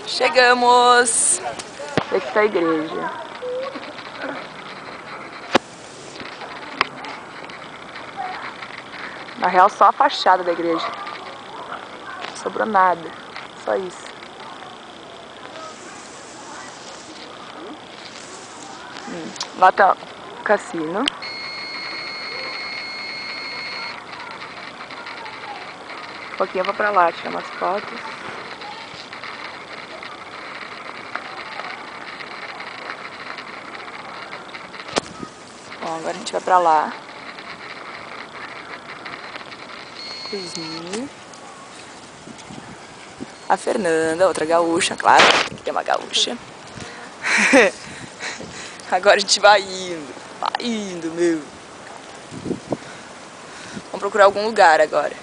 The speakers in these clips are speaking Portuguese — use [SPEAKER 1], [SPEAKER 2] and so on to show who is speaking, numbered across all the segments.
[SPEAKER 1] Chegamos! Aqui tá a igreja. Na real, só a fachada da igreja. Não sobrou nada. Só isso. Lá tá o cassino. Um pouquinho eu vou pra lá tirar umas fotos. Bom, agora a gente vai pra lá. Cozinha. A Fernanda, outra gaúcha, claro, que é uma gaúcha. Agora a gente vai indo, meu. Vamos procurar algum lugar agora.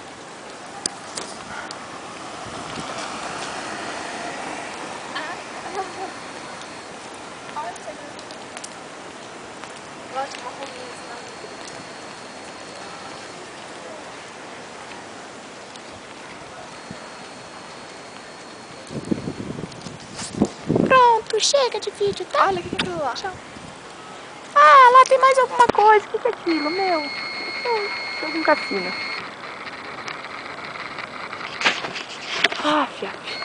[SPEAKER 1] Pronto, chega de vídeo, tá? Olha o que é aquilo lá. Tchau. Ah, lá tem mais alguma coisa. O que é aquilo, meu? Tem um cassino. Ah, fiafi.